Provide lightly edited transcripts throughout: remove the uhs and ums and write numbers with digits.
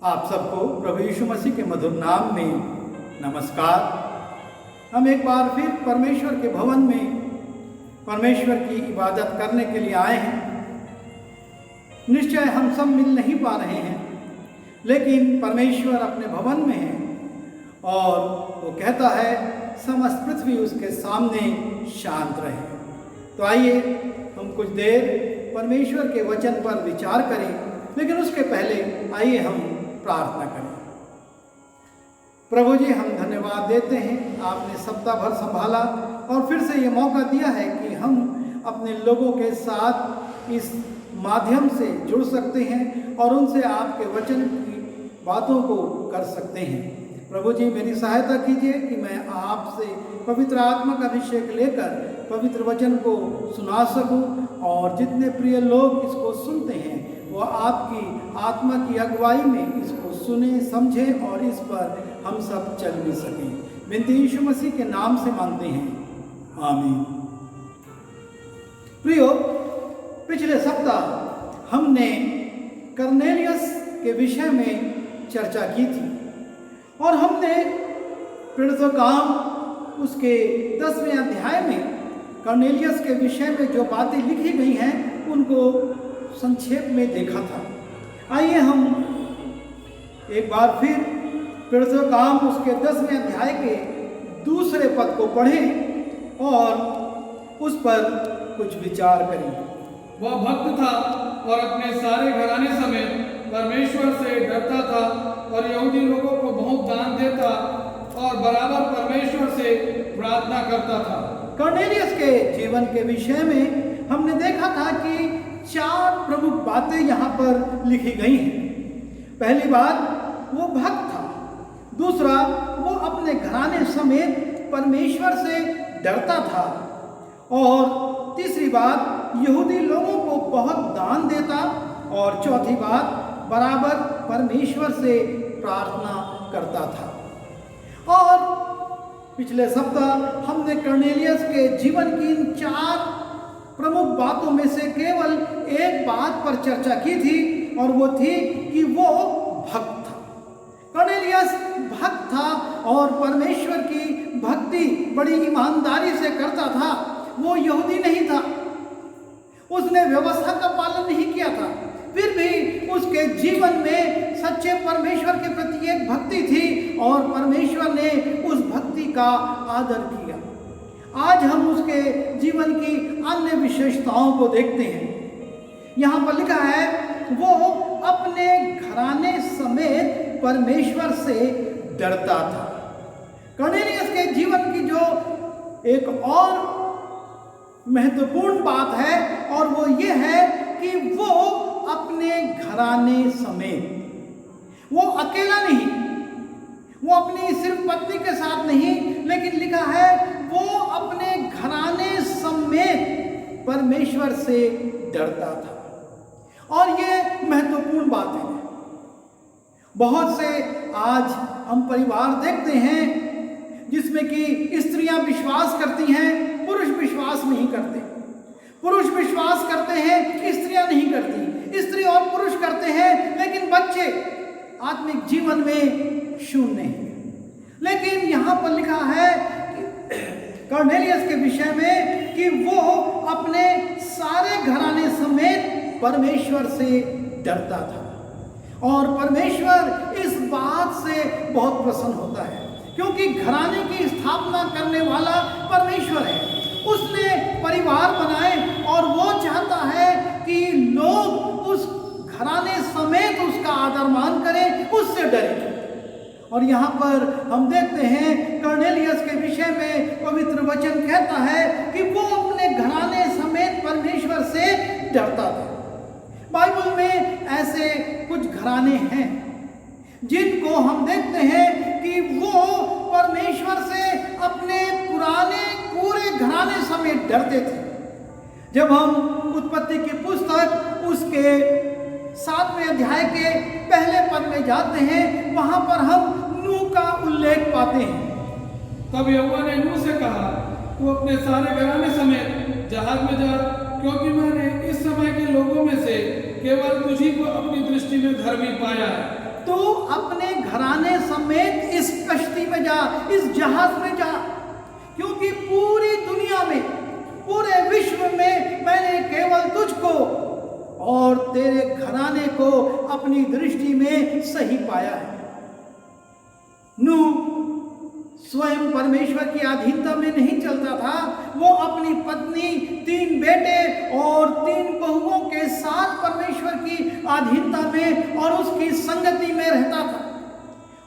आप सबको प्रभु यीशु मसीह के मधुर नाम में नमस्कार। हम एक बार फिर परमेश्वर के भवन में परमेश्वर की इबादत करने के लिए आए हैं। निश्चय हम सब मिल नहीं पा रहे हैं, लेकिन परमेश्वर अपने भवन में है और वो कहता है समस्त पृथ्वी उसके सामने शांत रहे। तो आइए हम कुछ देर परमेश्वर के वचन पर विचार करें, लेकिन उसके पहले आइए हम प्रार्थना करें। प्रभु जी, हम धन्यवाद देते हैं, आपने सप्ताह भर संभाला और फिर से ये मौका दिया है कि हम अपने लोगों के साथ इस माध्यम से जुड़ सकते हैं और उनसे आपके वचन की बातों को कर सकते हैं। प्रभु जी, मेरी सहायता कीजिए कि मैं आपसे पवित्र आत्मा का अभिषेक लेकर पवित्र वचन को सुना सकूं और जितने प्रिय लोग इसको सुनते हैं वो आपकी आत्मा की अगुवाई में इसको सुने, समझें और इस पर हम सब चल भी सकें। विनती यीशु मसीह के नाम से मांगते हैं, आमीन। प्रियो, पिछले सप्ताह हमने कर्नेलियस के विषय में चर्चा की थी और हमने प्रेरितों का काम उसके 10वें अध्याय में कर्नेलियस के विषय में जो बातें लिखी गई हैं उनको संक्षेप में देखा था। आइए हम एक बार फिर प्रेरितों का काम उसके 10वें अध्याय के दूसरे पद को पढ़ें और उस पर कुछ विचार करें। वह भक्त था और अपने सारे घराने समेत परमेश्वर से डरता था और यहूदी लोगों को बहुत दान देता और बराबर परमेश्वर से प्रार्थना करता था। कर्नेलियस के जीवन के विषय में हमने देखा था कि 4 प्रमुख बातें यहाँ पर लिखी गई हैं। पहली बात, वो भक्त था। दूसरा, वो अपने घराने समेत परमेश्वर से डरता था। और तीसरी बात, यहूदी लोगों को बहुत दान देता। और चौथी बात, बराबर परमेश्वर से प्रार्थना करता था। और पिछले सप्ताह हमने कर्नेलियस के जीवन की इन 4 प्रमुख बातों में से केवल एक बात पर चर्चा की थी और वो थी कि वो भक्त था। कर्नेलियस भक्त था और परमेश्वर की भक्ति बड़ी ईमानदारी से करता था। वो यहूदी नहीं था, उसने व्यवस्था का पालन नहीं किया था, फिर भी उसके जीवन में सच्चे परमेश्वर के प्रति एक भक्ति थी और परमेश्वर ने उस भक्ति का आदर किया। आज हम उसके जीवन की अन्य विशेषताओं को देखते हैं। यहाँ पर लिखा है वो अपने घराने समेत परमेश्वर से डरता था। कर्नेलियस के जीवन की जो एक और महत्वपूर्ण बात है और वो ये है कि वो अपने घराने समेत, वो अकेला नहीं, वो अपनी सिर्फ पत्नी के साथ नहीं, लेकिन लिखा है वो अपने घराने समेत परमेश्वर से डरता था। और ये महत्वपूर्ण बात है। बहुत से आज हम परिवार देखते हैं जिसमें कि स्त्रियां विश्वास करती हैं, पुरुष विश्वास नहीं करते। पुरुष विश्वास करते हैं, स्त्रियां नहीं करती। स्त्री और पुरुष करते हैं, लेकिन बच्चे आत्मिक जीवन में शून्य हैं। लेकिन यहाँ पर लिखा है कर्नेलियस के विषय में कि वो अपने सारे घराने समेत परमेश्वर से डरता था और परमेश्वर इस बात से बहुत प्रसन्न होता है क्योंकि घराने की स्थापना करने वाला परमेश्वर है। उसने परिवार बनाए और वो चाहता है कि लोग उस घराने समेत उसका आदर मान करें, उससे डरें। और यहाँ पर हम देखते हैं कर्नेलियस के विषय में पवित्र वचन कहता है कि वो अपने घराने समेत परमेश्वर से डरता था। बाइबल में ऐसे कुछ घराने हैं जिनको हम देखते हैं कि वो परमेश्वर से अपने पुराने पूरे घराने समेत डरते थे। जब हम उत्पत्ति की पुस्तक उसके 7वें अध्याय के पहले पद में जाते हैं, वहां पर हम नूह का उल्लेख पाते हैं। तब यहोवा ने नूह से कहा, तू अपने सारे घराने समेत जहाज में जा, क्योंकि मैंने इस समय के लोगों में से केवल तुझी को अपनी दृष्टि में धर्मी पाया है तू अपने घराने समेत इस कश्ती में जा, इस जहाज में जा, क्योंकि पूरी दुनिया में, पूरे विश्व में मैंने केवल तुझको और तेरे घराने को अपनी दृष्टि में सही पाया है। नूह स्वयं परमेश्वर की अधीनता में नहीं चलता था, वो अपनी पत्नी, 3 बेटे और 3 बहुओं के साथ परमेश्वर की अधीनता में और उसकी संगति में रहता था।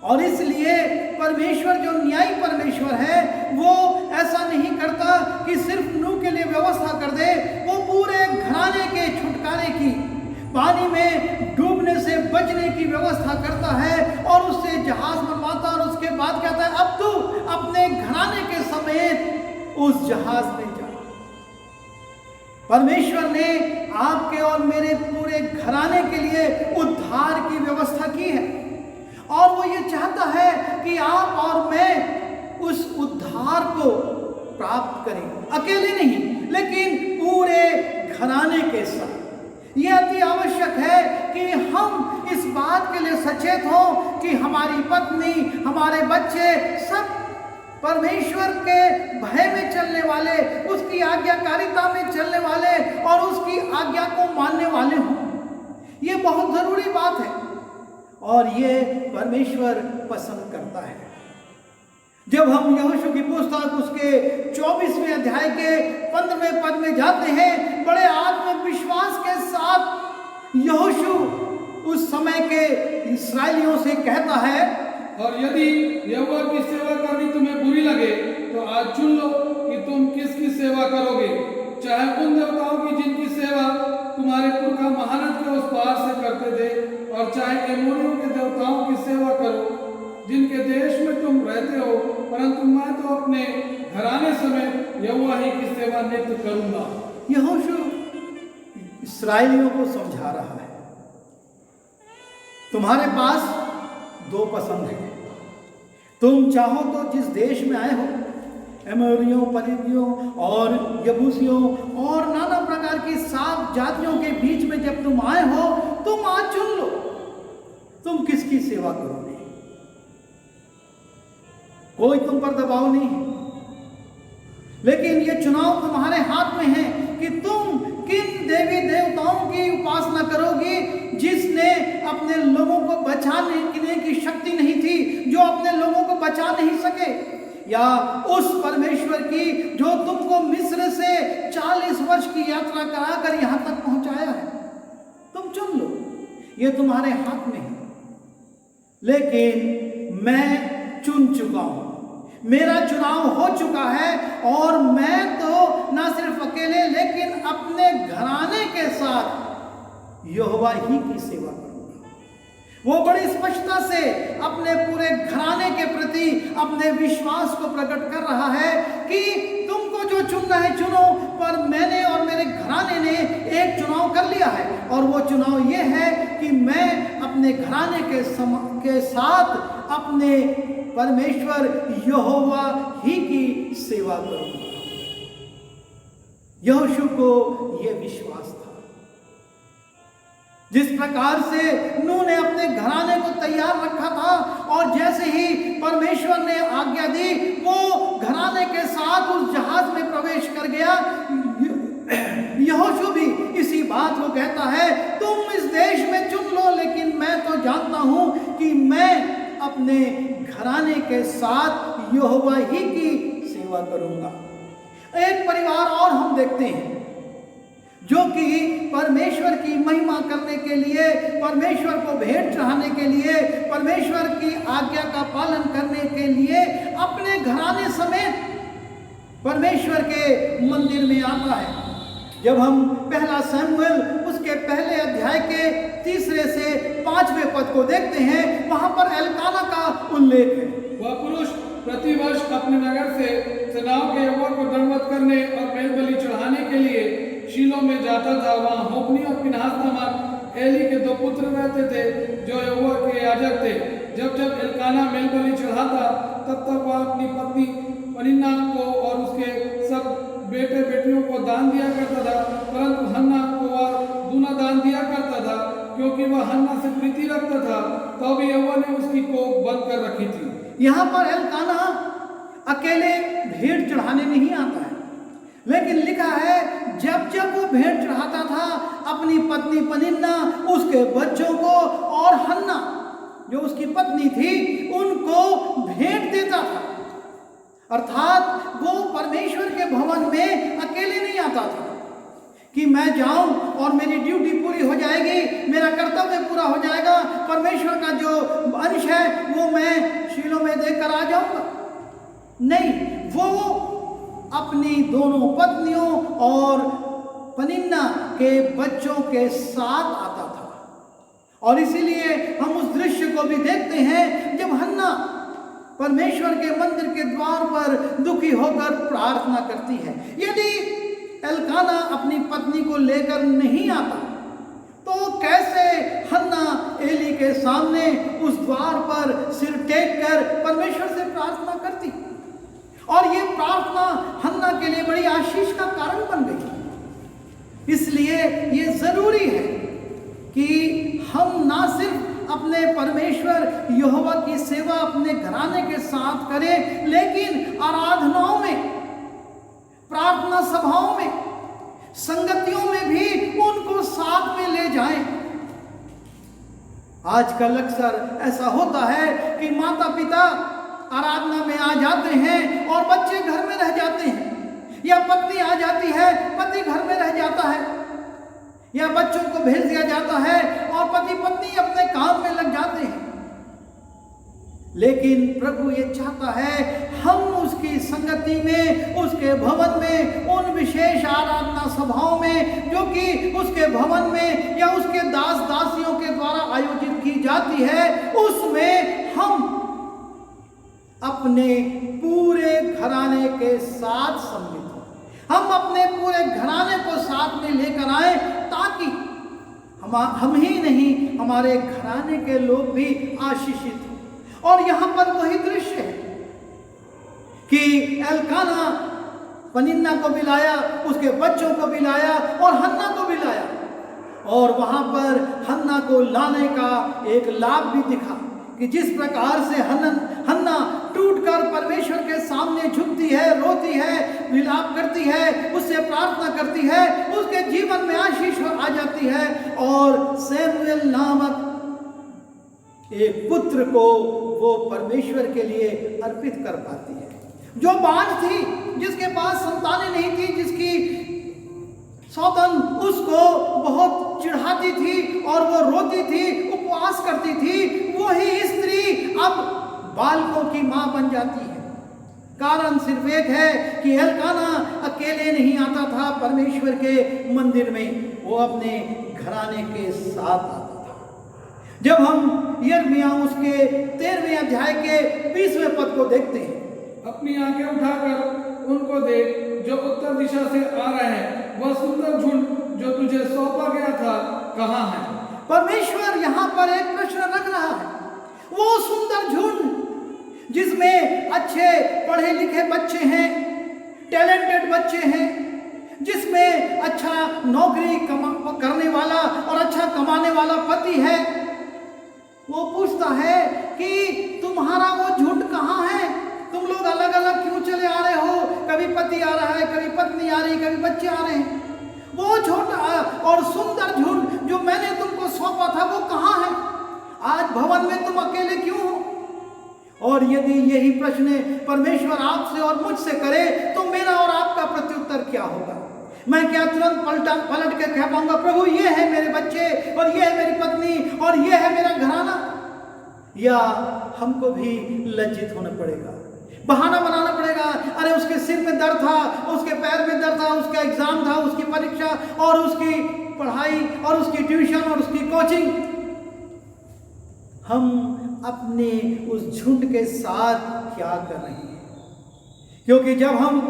और इसलिए परमेश्वर जो न्यायी परमेश्वर है, वो ऐसा नहीं करता कि सिर्फ नूह के लिए व्यवस्था कर दे, वो पूरे घराने के छुटकारे की, पानी में डूबने से बचने की व्यवस्था करता है और उससे जहाज बनवाता, और उसके बाद कहता है अब तू अपने घराने के समेत उस जहाज में जा। परमेश्वर ने आपके और मेरे पूरे घराने के लिए उद्धार की व्यवस्था की है, और वो ये चाहता है कि आप और मैं उस उद्धार को प्राप्त करें, अकेले नहीं लेकिन पूरे घराने के साथ। ये अति आवश्यक है कि हम इस बात के लिए सचेत हों कि हमारी पत्नी, हमारे बच्चे सब परमेश्वर के भय में चलने वाले, उसकी आज्ञाकारिता में चलने वाले और उसकी आज्ञा को मानने वाले हों। ये बहुत जरूरी बात है और ये परमेश्वर पसंद करता है। जब हम यहोशू की पुस्तक उसके 24वें अध्याय के 15वें पद में जाते हैं, बड़े आत्मविश्वास के साथ यहोशू उस समय के इस्राएलियों से कहता है, और यदि यहोवा की सेवा करनी तुम्हें बुरी लगे तो आज चुन लो कि तुम किसकी सेवा करोगे, चाहे उन देवताओं की जिनकी सेवा तुम्हारे पुरखा महानद के उस पार से करते थे, और चाहे एमोरियों के देवताओं की सेवा करो जिनके देश में तुम रहते हो, परंतु मैं तो अपने घराने समेत यहोवा ही की सेवा नित्य करूंगा। यहोशू इस्राएलियों को समझा रहा है, तुम्हारे पास 2 पसंद है। तुम चाहो तो जिस देश में आए हो, एमोरियों, परिज्जियों और यबूसियों और नाना प्रकार की 7 जातियों के बीच में जब तुम आए हो, तुम आज चुन लो तुम किसकी सेवा करोगे। कोई तुम पर दबाव नहीं है, लेकिन ये चुनाव तुम्हारे हाथ में है कि तुम किन देवी देवताओं की उपासना करोगी जिसने अपने लोगों को बचाने की शक्ति नहीं थी, जो अपने लोगों को बचा नहीं सके, या उस परमेश्वर की जो तुमको मिस्र से 40 वर्ष की यात्रा कराकर यहां तक पहुंचाया है। तुम चुन लो, ये तुम्हारे हाथ में है। लेकिन मैं चुन चुका हूं, मेरा चुनाव हो चुका है, और मैं तो ना सिर्फ अकेले लेकिन अपने घराने के साथ यहोवा ही की सेवा करूंगा। वो बड़ी स्पष्टता से अपने पूरे घराने के प्रति अपने विश्वास को प्रकट कर रहा है कि तुमको जो चुनना है चुनो, पर मैंने और मेरे घराने ने एक चुनाव कर लिया है, और वो चुनाव ये है कि मैं अपने घराने के साथ अपने परमेश्वर यहोवा ही की सेवा करूंगा। यहोशू को यह विश्वास था। जिस प्रकार से नूह ने अपने घराने को तैयार रखा था, और जैसे ही परमेश्वर ने आज्ञा दी, वो घराने के साथ उस जहाज में प्रवेश कर गया। यहोशू भी इसी बात को कहता है, तुम इस देश में चुन लो, लेकिन मैं तो जानता हूं कि मैं अपने घराने के साथ यहोवा ही की सेवा करूंगा। एक परिवार और हम देखते हैं जो कि परमेश्वर की महिमा करने के लिए, परमेश्वर को भेंट चढ़ाने के लिए, परमेश्वर की आज्ञा का पालन करने के लिए अपने घराने समेत परमेश्वर के मंदिर में आता है। जब हम पहला शमूएल उसके पहले अध्याय के 3 से 5वें पद को देखते हैं, वहां पर एल्काना का उल्लेख है। वह पुरुष प्रतिवर्ष अपने नगर से सेनाओं के यहोवा को दंडवत करने और मेलबलि चढ़ाने के लिए शीलो में जाता था। वहाँ होप्नी और फिनहास नामक एली के 2 पुत्र रहते थे जो यहोवा के याजक थे। जब जब एल्काना मेलबलि चढ़ाता, तब तक वह अपनी पत्नी पनिन्ना को और उसके सब बेटे बेटियों को दान दिया करता था, परंतु हन्ना को वह दूना दान दिया करता था, क्योंकि वह हन्ना से प्रीति रखता था। तो भी यहोवा ने उसकी कोख बंद कर रखी थी। यहाँ पर एल्काना अकेले भेंट चढ़ाने नहीं आता है, लेकिन लिखा है जब जब वो भेंट चढ़ाता था अपनी पत्नी पनिन्ना, उसके बच्चों को और हन्ना जो उसकी पत्नी थी उनको भेंट देता था। अर्थात वो परमेश्वर के भवन में अकेले नहीं आता था कि मैं जाऊं और मेरी ड्यूटी पूरी हो जाएगी, मेरा कर्तव्य पूरा हो जाएगा, परमेश्वर का जो अंश है वो मैं शीलो में देकर आ जाऊंगा। नहीं, वो अपनी दोनों पत्नियों और पनिन्ना के बच्चों के साथ आता था। और इसीलिए हम उस दृश्य को भी देखते हैं जब हन्ना परमेश्वर के मंदिर के द्वार पर दुखी होकर प्रार्थना करती है। यदि एल्काना अपनी पत्नी को लेकर नहीं आता तो कैसे हन्ना एली के सामने उस द्वार पर सिर टेक कर परमेश्वर से प्रार्थना करती। और ये प्रार्थना हन्ना के लिए बड़ी आशीष का कारण बन गई। इसलिए ये जरूरी है कि हम ना सिर्फ अपने परमेश्वर यहोवा की सेवा अपने घराने के साथ करें, लेकिन आराधनाओं में, प्रार्थना सभाओं में, संगतियों में भी उनको साथ में ले जाएं। आजकल अक्सर ऐसा होता है कि माता पिता आराधना में आ जाते हैं और बच्चे घर में रह जाते हैं, या पत्नी आ जाती है, पति घर में रह जाता है, या बच्चों को भेज दिया जाता है और पति पत्नी अपने काम में लग जाते हैं। लेकिन प्रभु ये चाहता है हम उसकी संगति में, उसके भवन में, उन विशेष आराधना सभाओं में जो कि उसके भवन में या उसके दास दासियों के द्वारा आयोजित की जाती है, उसमें हम अपने पूरे घराने के साथ सम्मिलित हो। हम अपने पूरे घराने को साथ में लेकर आए ताकि हम ही नहीं, हमारे घराने के लोग भी आशीषित हो। और यहाँ पर वही दृश्य है कि एल्काना पनिन्ना को भी लाया, उसके बच्चों को भी लाया और हन्ना को भी लाया। और वहाँ पर हन्ना को लाने का एक लाभ भी दिखा कि जिस प्रकार से हन्ना टूटकर परमेश्वर के सामने झुकती है, रोती है, विलाप करती है, उससे प्रार्थना करती है, उसके जीवन में आशीष आ जाती है और सैमुएल नामक एक पुत्र को वो परमेश्वर के लिए अर्पित कर पाती है। जो बांझ थी, जिसके पास संतानें नहीं थी, जिसकी सौतन उसको बहुत चिढ़ाती थी और वो रोती थी, उपवास करती थी, वही स्त्री अब बालकों की मां बन जाती है। कारण सिर्फ एक है कि एल्काना अकेले नहीं आता था परमेश्वर के मंदिर में, वो अपने घराने के साथ आता था। जब हम यिर्मयाह उसके 13वें अध्याय के 20वें पद को देखते हैं, अपनी आंखें उठाकर उनको देख जो उत्तर दिशा से आ रहे हैं, वह सुंदर झुंड जो तुझे सौंपा गया था कहाँ है। परमेश्वर यहाँ पर एक प्रश्न रख रहा है। वो सुंदर झुंड जिसमें अच्छे पढ़े लिखे बच्चे हैं, टैलेंटेड बच्चे हैं, जिसमें अच्छा नौकरी करने वाला और अच्छा कमाने वाला पति है, वो पूछता है कि तुम्हारा वो झुंड कहाँ है? तुम लोग अलग अलग क्यों चले आ रहे हो? कभी पति आ रहा है, कभी पत्नी आ रही, कभी बच्चे आ रहे हैं। वो छोटा और सुंदर झुंड जो मैंने तुमको सौंपा था वो कहाँ है? आज भवन में तुम अकेले क्यों हो? और यदि यही प्रश्न परमेश्वर आपसे और मुझसे करे तो मेरा और आपका प्रत्युत्तर क्या होगा? मैं क्या तुरंत पलट के कह पाऊंगा प्रभु ये है मेरे बच्चे और ये है मेरी पत्नी और ये है मेरा घराना? या हमको भी लज्जित होना पड़ेगा, बहाना बनाना पड़ेगा? अरे उसके सिर में दर्द था, उसके पैर में दर्द था, उसका एग्जाम था, उसकी परीक्षा और उसकी पढ़ाई और उसकी ट्यूशन और उसकी कोचिंग। हम अपने उस झुंड के साथ क्या कर रहे हैं? क्योंकि जब हम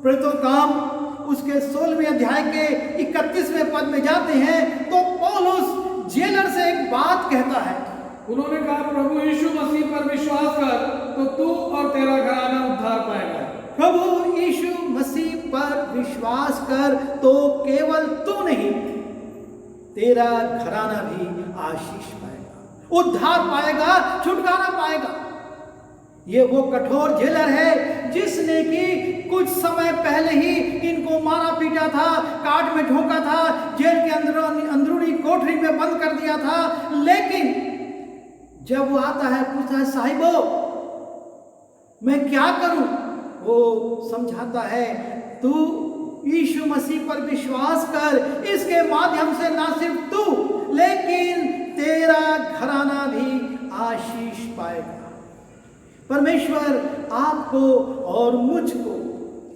प्रेरितों काम उसके 16वें अध्याय के 31वें पद में जाते हैं तो पौलुस जेलर से एक बात कहता है। उन्होंने कहा प्रभु यीशु मसीह पर विश्वास कर तो तू और तेरा घराना उद्धार पाएगा। प्रभु यीशु मसीह पर विश्वास कर तो केवल तू नहीं, तेरा घराना भी आशीष पाएगा। उद्धार पाएगा, छुटकारा पाएगा। ये वो कठोर जेलर है जिसने कि कुछ समय पहले ही इनको मारा पीटा था, काट में ठोका था, जेल के अंदरूनी कोठरी में बंद कर दिया था। लेकिन जब वो आता है, पूछता है साहिबो मैं क्या करूं, वो समझाता है तू यीशु मसीह पर विश्वास कर, इसके माध्यम से ना सिर्फ तू लेकिन तेरा घराना भी आशीष पाएगा। परमेश्वर आपको और मुझको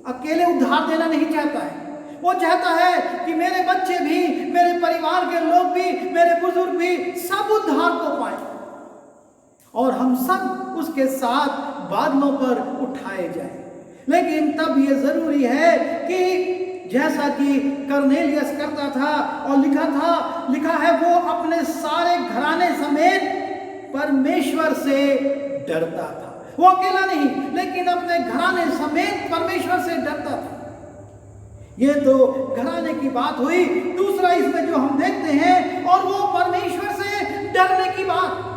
अकेले उद्धार देना नहीं चाहता है। वो चाहता है कि मेरे बच्चे भी, मेरे परिवार के लोग भी, मेरे बुजुर्ग भी सब उद्धार को पाए और हम सब उसके साथ बादलों पर उठाए जाए। लेकिन तब ये जरूरी है कि जैसा कि कर्नेलियस करता था और लिखा है वो अपने सारे घराने समेत परमेश्वर से डरता था। वो अकेला नहीं लेकिन अपने घराने समेत परमेश्वर से डरता था। ये तो घराने की बात हुई। दूसरा इसमें जो हम देखते हैं और वो परमेश्वर से डरने की बात।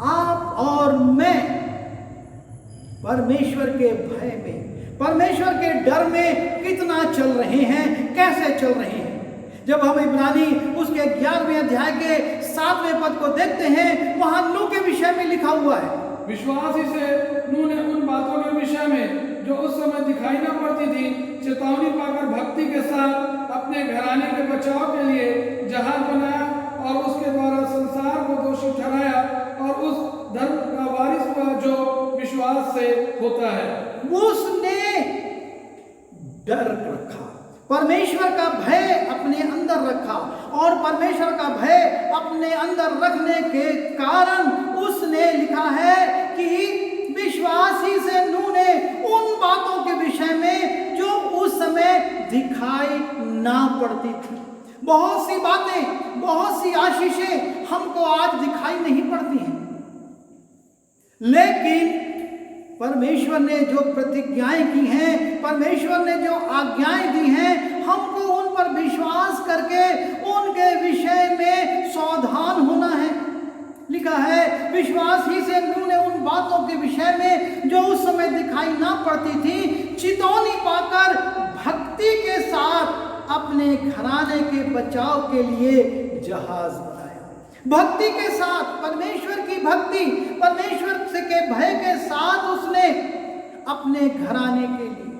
आप और मैं परमेश्वर के भय में, परमेश्वर के डर में कितना चल रहे हैं, कैसे चल रहे हैं। जब हम इब्रानी उसके 11वें अध्याय के 7वें पद को देखते हैं, वहां नूह के विषय में लिखा हुआ है, विश्वास ही से नूह ने उन बातों के विषय में जो उस समय दिखाई न पड़ती थी चेतावनी पाकर भक्ति के साथ अपने घराने के बचाव के लिए जहाज बनाया और उसके द्वारा संसार को दोषी ठहराया और उस धर्म का वारिस हुआ जो विश्वास से होता है। उसने डर रखा, परमेश्वर का भय अपने अंदर रखा और परमेश्वर का भय अपने अंदर रखने के कारण उसने लिखा है कि विश्वासी से नूह ने उन बातों के विषय में जो उस समय दिखाई ना पड़ती थी। बहुत सी बातें, बहुत सी आशीषें हमको आज दिखाई नहीं पड़ती हैं, लेकिन परमेश्वर ने जो प्रतिज्ञाएं की हैं, परमेश्वर ने जो आज्ञाएं दी हैं, हमको उन पर विश्वास करके उनके विषय में सावधान होना है। लिखा है विश्वास ही से नूह ने उन बातों के विषय में जो उस समय दिखाई ना पड़ती थी चेतावनी पाकर भक्ति के साथ अपने घराने के बचाव के लिए जहाज बनाया। भक्ति के साथ, परमेश्वर की भक्ति, परमेश्वर से के भय के साथ उसने अपने घराने के लिए।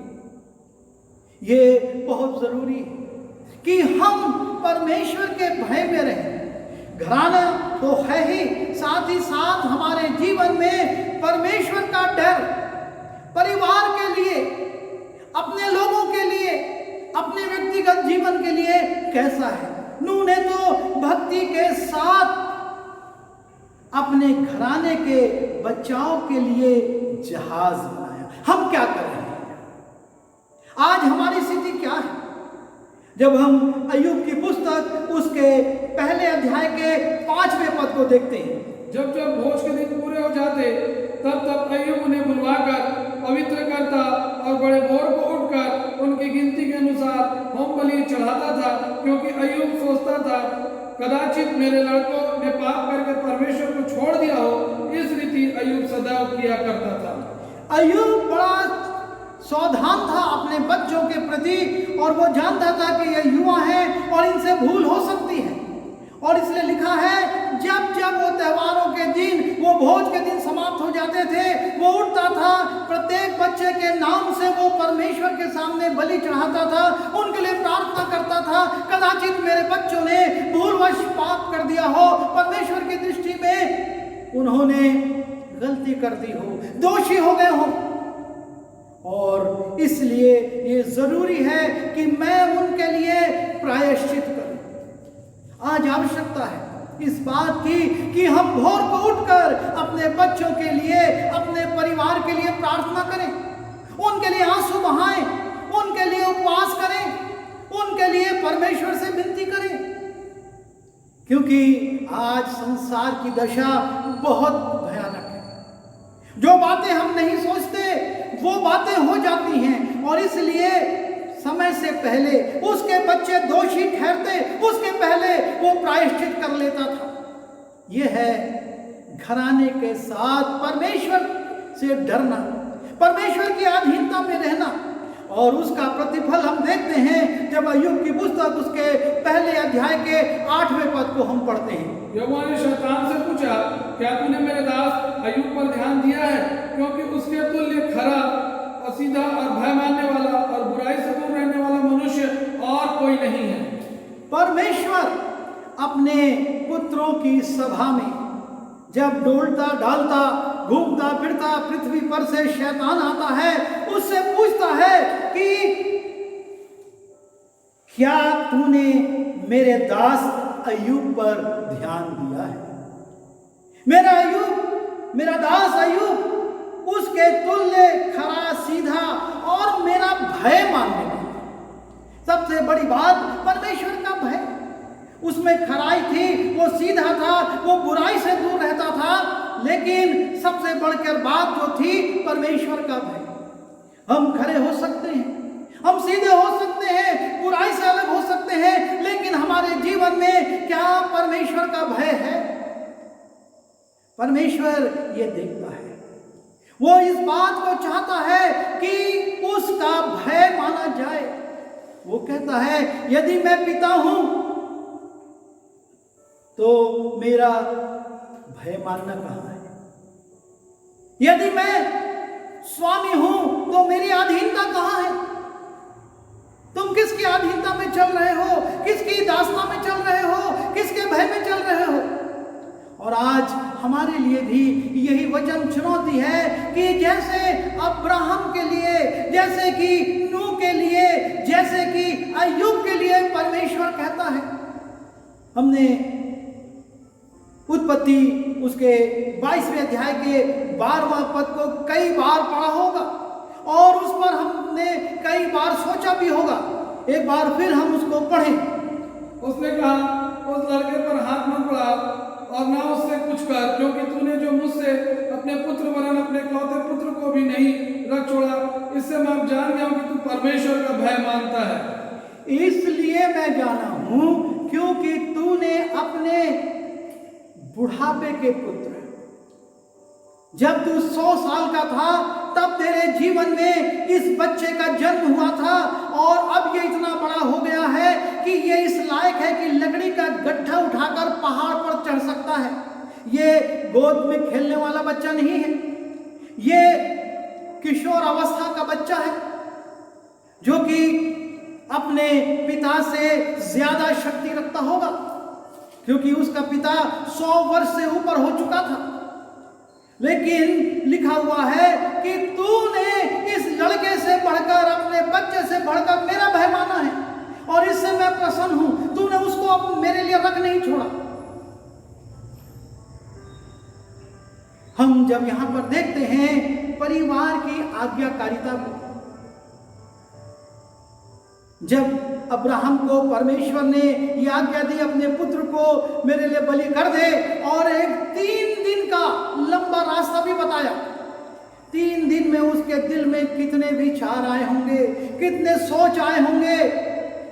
ये बहुत जरूरी है कि हम परमेश्वर के भय में रहें। घराना तो है ही, साथ ही साथ हमारे जीवन में परमेश्वर का डर, परिवार के लिए, अपने लोगों के लिए, अपने व्यक्तिगत जीवन के लिए कैसा है। नूह ने तो भक्ति के साथ अपने घराने के बचाव के लिए जहाज बनाया। हम क्या कर रहे हैं आज? हमारी स्थिति क्या है? जब हम अय्यूब की पुस्तक उसके पहले अध्याय के 5वें पद को देखते हैं, जब जब भोज के दिन पूरे हो जाते तब तब अय्यूब उन्हें बुलवाकर पवित्र करता और बड़े भोर को उठकर उनकी गिनती के अनुसार होम बलि चढ़ाता था, क्योंकि अय्यूब सोचता था कदाचित मेरे लड़कों ने पाप करके परमेश्वर को छोड़ दिया हो। इस रीति अय्यूब सदैव किया करता था। अय्यूब बड़ा सावधान था अपने बच्चों के प्रति और वो जानता था कि ये युवा हैं और इनसे भूल हो सकती है, और इसलिए लिखा है जब जब वो त्योहारों के दिन, वो भोज के दिन समाप्त हो जाते थे, वो उठता था, प्रत्येक बच्चे के नाम से वो परमेश्वर के सामने बलि चढ़ाता था, उनके लिए प्रार्थना करता था कदाचित मेरे बच्चों ने भूलवश पाप कर दिया हो, परमेश्वर की दृष्टि में उन्होंने गलती कर दी हो, दोषी हो गए हो, और इसलिए ये जरूरी है कि मैं उनके लिए प्रायश्चित करूं। आज आवश्यकता है इस बात की कि हम भोर को उठकर अपने बच्चों के लिए, अपने परिवार के लिए प्रार्थना करें, उनके लिए आंसू बहाएं, उनके लिए उपवास करें, उनके लिए परमेश्वर से विनती करें, क्योंकि आज संसार की दशा बहुत भयानक है। जो बातें हम नहीं सोचते वो बातें हो जाती हैं, और इसलिए समय से पहले उसके बच्चे दोषी ठहरते, उसके पहले वो प्रायश्चित कर लेता था। यह है घराने के साथ परमेश्वर से डरना, परमेश्वर की अधीनता में रहना। और उसका प्रतिफल हम देखते हैं जब अय्यूब की पुस्तक उसके पहले अध्याय के 8वें पद को हम पढ़ते हैं। यहोवा ने शैतान से पूछा, क्या तूने मेरे दास अय्यूब पर ध्यान दिया है? क्योंकि उसके तुल्य खरा और सीधा और भय मानने वाला और बुराई से दूर रहने वाला मनुष्य और कोई नहीं है। परमेश्वर अपने पुत्रों की सभा में जब डोलता डालता घूमता फिरता पृथ्वी पर से शैतान आता है, उससे पूछता है कि क्या तूने मेरे दास अय्यूब पर ध्यान दिया है? मेरा अय्यूब, मेरा दास अय्यूब उसके तुल्य खरा सीधा और मेरा भय मानने वाला। सबसे बड़ी बात परमेश्वर का भय। उसमें खराई थी, वो सीधा था, वो बुराई से दूर रहता था, लेकिन सबसे बढ़कर बात जो थी परमेश्वर का भय। हम खरे हो सकते हैं, हम सीधे हो सकते हैं, बुराई से अलग हो सकते हैं, लेकिन हमारे जीवन में क्या परमेश्वर का भय है? परमेश्वर ये देखता है, वो इस बात को चाहता है कि उसका भय माना जाए। वो कहता है यदि मैं पिता हूं तो मेरा भय मानना कहां है? यदि मैं स्वामी हूं तो मेरी अधीनता कहां है? तुम किसकी अधीनता में चल रहे हो? किसकी दासता में चल रहे हो? किसके भय में चल रहे हो? और आज हमारे लिए भी यही वचन चुनौती है कि जैसे अब्राहम के लिए, जैसे कि नूह के लिए, जैसे कि अय्यूब के लिए परमेश्वर कहता है। हमने उत्पत्ति उसके 22वें अध्याय के 12वां पद को कई बार पढ़ा होगा और उस पर हमने कई बार सोचा भी होगा। एक बार फिर हम उसको पढ़ें। उसने कहा, उस लड़के पर हाथ मत बढ़ा और ना उससे कुछ कर, क्योंकि तूने जो मुझसे अपने पुत्र वरन अपने इकलौते पुत्र को भी नहीं रख छोड़ा। इससे मैं अब जान गया हूं कि तू परमेश्वर का भय मानता है। इसलिए मैं जाना हूं क्योंकि तूने अपने बुढ़ापे के पुत्र, जब तू 100 साल का था तब तेरे जीवन में इस बच्चे का जन्म हुआ था और अब ये इतना बड़ा हो गया है कि ये इस लायक है कि लकड़ी का गड्ढा उठाकर पहाड़ पर चढ़ सकता है। ये गोद में खेलने वाला बच्चा नहीं है, ये किशोर अवस्था का बच्चा है जो कि अपने पिता से ज्यादा शक्ति रखता होगा, क्योंकि उसका पिता 100 वर्ष से ऊपर हो चुका था। लेकिन लिखा हुआ है कि तूने इस लड़के से बढ़कर, अपने बच्चे से बढ़कर मेरा भय माना है और इससे मैं प्रसन्न हूं। तूने उसको मेरे लिए रख नहीं छोड़ा। हम जब यहां पर देखते हैं परिवार की आज्ञाकारिता को, जब अब्राहम को परमेश्वर ने यह आज्ञा दी अपने पुत्र को मेरे लिए बलि कर दे, और एक 3 दिन का लंबा रास्ता भी बताया। 3 दिन में उसके दिल में कितने विचार आए होंगे, कितने सोच आए होंगे,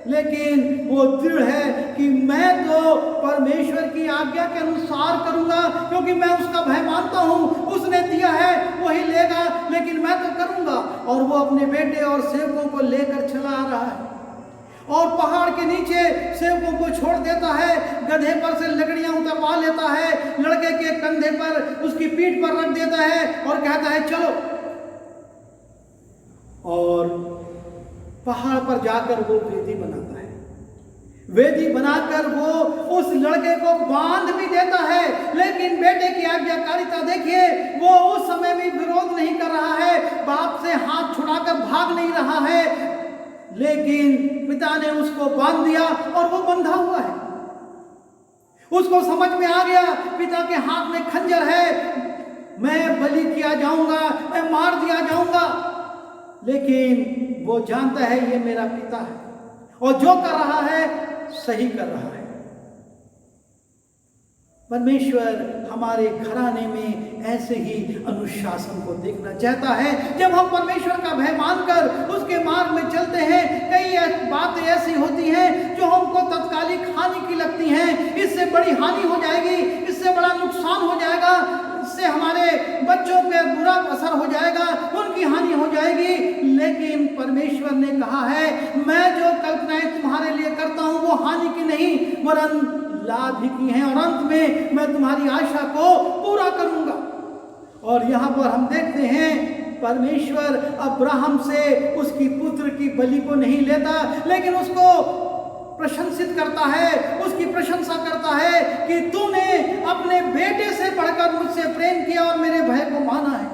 लेकिन वो दृढ़ है कि मैं तो परमेश्वर की आज्ञा के अनुसार करूंगा, क्योंकि मैं उसका भय मानता हूं। उसने दिया है वही लेगा, लेकिन मैं तो करूंगा। और वो अपने बेटे और सेवकों को लेकर चला आ रहा है और पहाड़ के नीचे सेवकों को छोड़ देता है, गधे पर से लकड़ियां उतरवा लेता है, लड़के के कंधे पर, उसकी पीठ पर रख देता है और कहता है चलो। और पहाड़ पर जाकर वो वेदी बनाता है। वेदी बनाकर वो उस लड़के को बांध भी देता है, लेकिन बेटे की आज्ञाकारिता देखिए, वो उस समय भी विरोध नहीं कर रहा है, बाप से हाथ छुड़ाकर भाग नहीं रहा है, लेकिन पिता ने उसको बांध दिया और वो बंधा हुआ है। उसको समझ में आ गया पिता के हाथ में खंजर है, मैं बलि किया जाऊंगा, मैं मार दिया जाऊंगा, लेकिन वो जानता है ये मेरा पिता है और जो कर रहा है सही कर रहा है। परमेश्वर हमारे घराने में ऐसे ही अनुशासन को देखना चाहता है। जब हम परमेश्वर का भय मानकर उसके मार्ग में चलते हैं, कई बातें ऐसी होती हैं जो हमको तत्कालिक हानि की लगती हैं। इससे बड़ी हानि हो जाएगी, इससे इससे बड़ा नुकसान हो जाएगा, इससे हमारे बच्चों पे बुरा असर हो जाएगा, उनकी हानि हो जाएगी। लेकिन परमेश्वर ने कहा है, मैं जो कल्पनाएं तुम्हारे लिए करता हूं वो हानि की नहीं वरन लाभ ही की हैं, और अंत में मैं तुम्हारी आशा को पूरा करूंगा। और यहाँ पर हम देखते हैं परमेश्वर अब्राहम से उसकी पुत्र की बलि को नहीं लेता, लेकिन उसको प्रशंसित करता है, उसकी प्रशंसा करता है कि तूने अपने बेटे से बढ़कर मुझसे प्रेम किया और मेरे भय को माना है।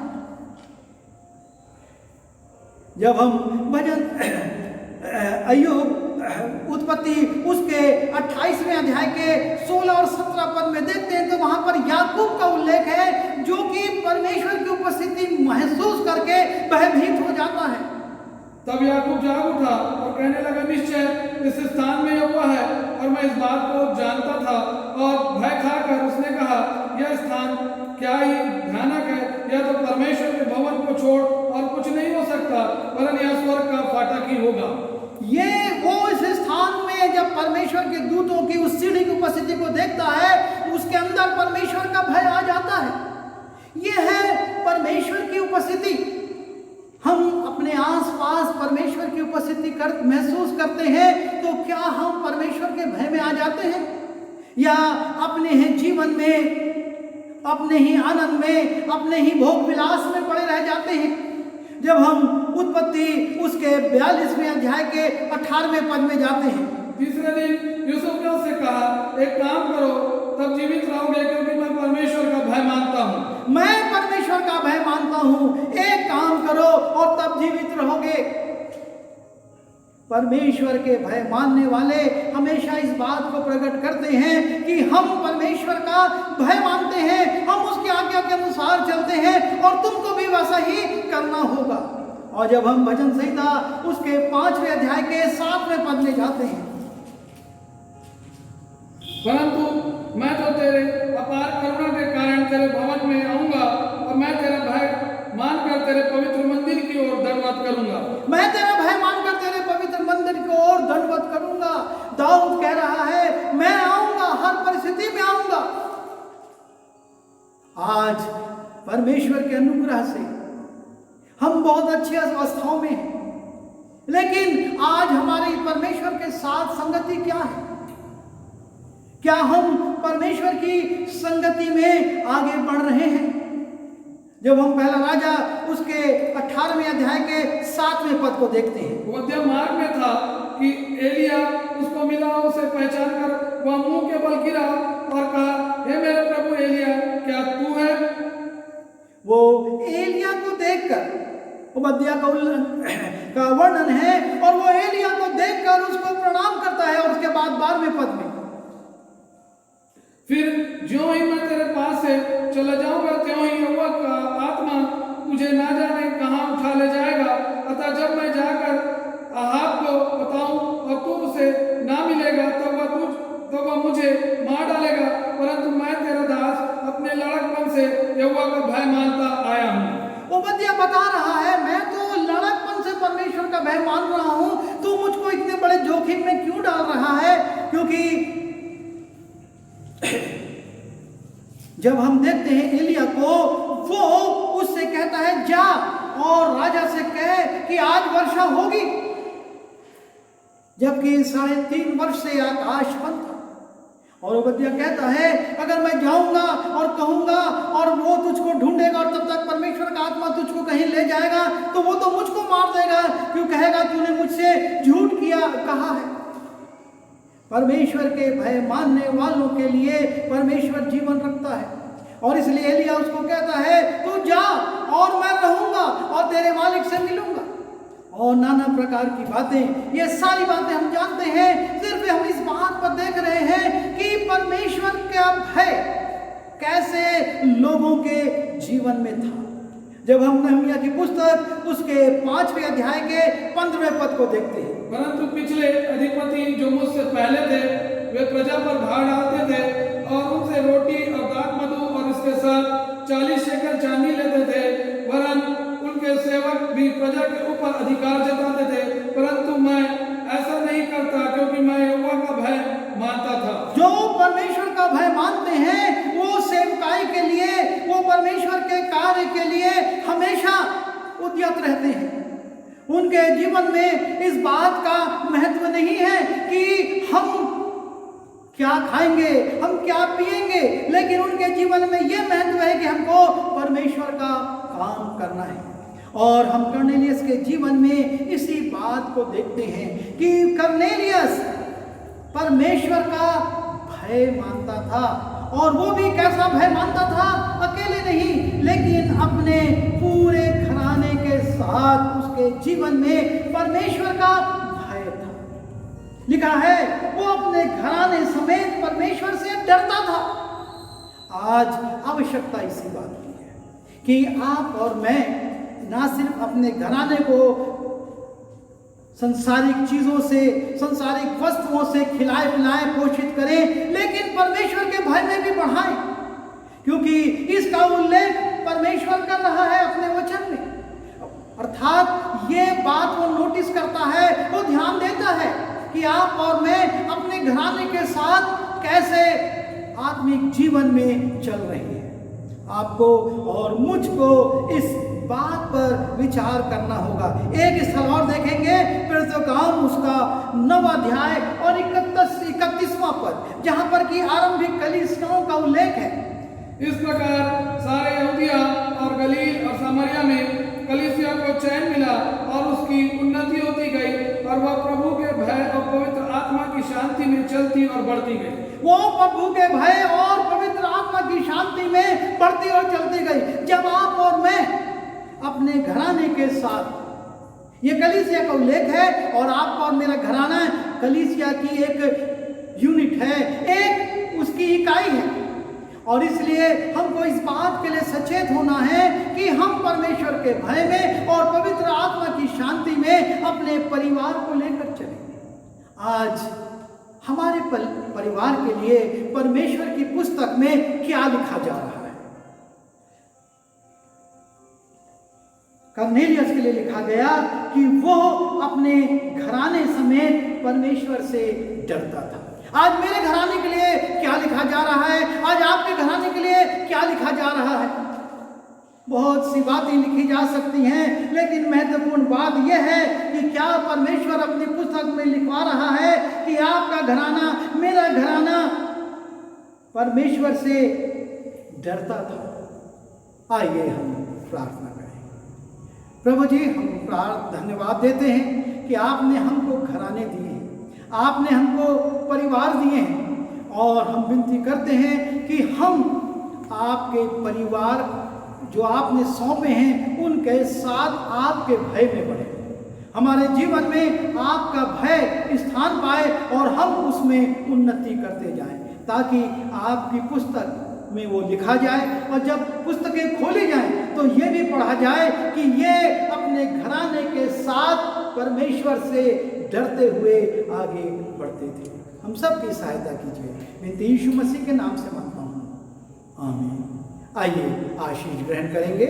जब हम भजन अय्यूब उत्पत्ति उसके 28वें अध्याय के 16 और 17 पद में देखते हैं तो वहां पर याकूब का उल्लेख है, जो कि परमेश्वर की उपस्थिति महसूस करके भयभीत हो जाता है। तब याकूब जाग उठा और कहने लगा, निश्चय इस स्थान में यहोवा है और मैं इस बात को जानता था। और भय खाकर उसने कहा, यह स्थान क्या ही भयानक है, यह तो परमेश्वर के भवन को छोड़ और कुछ नहीं हो सकता, वरन यह स्वर्ग का फाटक ही होगा। ये वो इस स्थान में जब परमेश्वर के दूतों की उस सीढ़ी की उपस्थिति को देखता है, उसके अंदर परमेश्वर का भय आ जाता है। ये है परमेश्वर की उपस्थिति। हम अपने आसपास परमेश्वर की उपस्थिति महसूस करते हैं तो क्या हम परमेश्वर के भय में आ जाते हैं, या अपने ही जीवन में, अपने ही आनंद में, अपने ही भोग विलास में पड़े रह जाते हैं। जब हम उत्पत्ति उसके 42वें अध्याय के 18वें पद में जाते हैं, तीसरे दिन यूसुफ ने उससे कहा, एक काम करो तब जीवित रहोगे, क्योंकि मैं परमेश्वर का भय मानता हूँ। मैं परमेश्वर का भय मानता हूँ, एक काम करो और तब जीवित रहोगे। परमेश्वर के भय मानने वाले हमेशा इस बात को प्रकट करते हैं कि हम परमेश्वर का भय मानते हैं, हम उसकी आज्ञा के अनुसार चलते हैं और तुमको भी वैसा ही करना होगा। और जब हम भजन संहिता उसके 5वें अध्याय के 7वें पद में जाते हैं, परंतु मैं तो तेरे अपार करुणा के कारण तेरे भवन में आऊंगा और मैं तेरा भय मानकर तेरे पवित्र मंदिर की ओर दंडवत करूंगा। मैं तेरा भय मानकर तेरे पवित्र मंदिर की ओर दंडवत करूंगा। दाऊद कह रहा है, मैं आऊंगा, हर परिस्थिति में आऊंगा। आज परमेश्वर के अनुग्रह से हम बहुत अच्छी अवस्थाओं में हैं, लेकिन आज हमारी परमेश्वर के साथ संगति क्या है? क्या हम परमेश्वर की संगति में आगे बढ़ रहे हैं? जब हम पहला राजा उसके 18वें अध्याय के 7वें पद को देखते हैं, मध्य मार्ग में था कि एलिया उसको मिला, उसे पहचान कर वह मुंह के बल गिरा और कहा, हे मेरे प्रभु एलिया, क्या तू है? वो एलिया को देखकर, उबद्या का वर्णन है, और वो एलिया को देखकर उसको प्रणाम करता है। और उसके बाद 12वें पद में, फिर ज्यों ही मैं तेरे पास से चला जाऊंगा, त्यों ही यहोवा का आत्मा तुझे ना जाने कहां उठा ले जाएगा। अतः जब मैं जाकर अहाब को बताऊं और तू उसे ना मिलेगा, तब वह मुझे मार डालेगा। परंतु मैं तेरा दास अपने लड़कपन से यहोवा का भय मानता आया हूं। उबद्या बता रहा है, मैं तो लड़कपन से परमेश्वर का भय मान रहा हूं, तू मुझको इतने बड़े जोखिम में क्यों डाल रहा है? क्योंकि जब हम देखते हैं एलिया को, वो उससे कहता है, जा और राजा से कह कि आज वर्षा होगी, जबकि 3.5 वर्ष से आकाश बंद था। और उबद्या कहता है, अगर मैं जाऊंगा और कहूंगा और वो तुझको ढूंढेगा और तब तक परमेश्वर का आत्मा तुझको कहीं ले जाएगा, तो वो तो मुझको मार देगा, क्यों कहेगा तूने मुझसे झूठ किया कहा है। परमेश्वर के भय मानने वालों के लिए परमेश्वर जीवन रखता है, और इसलिए एलिया उसको कहता है, तू जा और मैं रहूंगा और तेरे मालिक से मिलूंगा। और नाना प्रकार की बातें, ये सारी बातें हम जानते हैं, सिर्फ हम इस बात पर देख रहे हैं कि परमेश्वर का भय कैसे लोगों के जीवन में था। जब हम नहमिया की पुस्तक उसके 5वें अध्याय के 15वें पद को देखते हैं, परंतु पिछले अधिपति जो मुझसे पहले थे, वे प्रजा पर भार डालते थे और उनसे रोटी और दाख मधु और इसके साथ 40 शेकल चांदी लेते थे। वरन उनके सेवक भी प्रजा के ऊपर अधिकार जताते थे, परंतु मैं ऐसा नहीं करता, क्योंकि मैं यहोवा का भय मानता था। जो परमेश्वर का भय मानते हैं वो सेवकाई के लिए, वो परमेश्वर के कार्य के लिए हमेशा उद्यत रहते हैं। उनके जीवन में इस बात का महत्व नहीं है कि हम क्या खाएंगे, हम क्या पिएंगे, लेकिन उनके जीवन में यह महत्व है कि हमको परमेश्वर का काम करना है। और हम कर्नेलियस के जीवन में इसी बात को देखते हैं कि कर्नेलियस परमेश्वर का भय मानता था, और वो भी कैसा भय मानता था, अकेले नहीं लेकिन अपने पूरे घराने के साथ उसके जीवन में परमेश्वर का भय था। लिखा है वो अपने घराने समेत परमेश्वर से डरता था। आज आवश्यकता इसी बात की है कि आप और मैं ना सिर्फ अपने घराने को संसारिक चीजों से, संसारिक वस्तुओं से खिलाए पिलाए पोषित करें, लेकिन परमेश्वर के भय में भी बढ़ाएं, क्योंकि इसका उल्लेख परमेश्वर कर रहा है अपने वचन में। अर्थात ये बात वो नोटिस करता है, वो ध्यान देता है कि आप और मैं अपने घराने के साथ कैसे आत्मिक जीवन में चल रहे हैं। आपको और मुझको इस बात पर विचार करना होगा। एक स्थल और देखेंगे, प्रेरितों का काम उसका 9 अध्याय और 31वां पद, जहां पर कि आरंभिक कलीसियाओं का उल्लेख है। इस प्रकार सारे यहूदिया और गलील और सामरिया में कलीसिया को चैन मिला और उसकी उन्नति होती गई, और वह प्रभु के भय और पवित्र आत्मा की शांति में चलती और बढ़ती गई। वो प्रभु के भय और पवित्र आत्मा की शांति में बढ़ती और चलती गई। जब आप और मैं अपने घराने के साथ, ये कलीसिया का उल्लेख है, और आपका और मेरा घराना कलीसिया की एक यूनिट है, एक उसकी इकाई है, और इसलिए हमको इस बात के लिए सचेत होना है कि हम परमेश्वर के भय में और पवित्र आत्मा की शांति में अपने परिवार को लेकर चलेंगे। आज हमारे परिवार के लिए परमेश्वर की पुस्तक में क्या लिखा जा रहा है? कर्नेलियस के लिए लिखा गया कि वो अपने घराने समेत परमेश्वर से डरता था। आज मेरे घराने के लिए क्या लिखा जा रहा है? आज आपके घराने के लिए क्या लिखा जा रहा है? बहुत सी बातें लिखी जा सकती हैं, लेकिन महत्वपूर्ण बात यह है कि क्या परमेश्वर अपनी पुस्तक में लिखवा रहा है कि आपका घराना, मेरा घराना परमेश्वर से डरता था। आइए हम प्रार्थना करें। प्रभु जी, हम धन्यवाद देते हैं कि आपने हमको घराने दिए हैं, आपने हमको परिवार दिए हैं, और हम विनती करते हैं कि हम आपके परिवार जो आपने सौंपे हैं उनके साथ आपके भय में बढ़े, हमारे जीवन में आपका भय स्थान पाए और हम उसमें उन्नति करते जाएं, ताकि आपकी पुस्तक में वो लिखा जाए, और जब पुस्तकें खोली जाएं तो ये भी पढ़ा जाए कि ये अपने घराने के साथ परमेश्वर से डरते हुए आगे बढ़ते थे। हम सब की सहायता कीजिए, विनती यीशु मसीह के नाम से मांगता हूँ, आमीन। आइए आशीष ग्रहण करेंगे।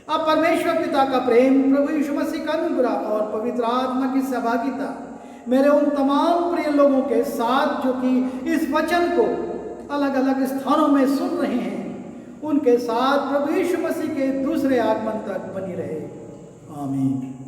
अब परमेश्वर पिता का प्रेम, प्रभु यीशु मसीह का अनुग्रह और पवित्र आत्मा की सहभागिता मेरे उन तमाम प्रिय लोगों के साथ जो कि इस वचन को अलग अलग स्थानों में सुन रहे हैं, उनके साथ प्रभु यीशु मसीह के दूसरे आगमन तक बनी रहे। आमीन।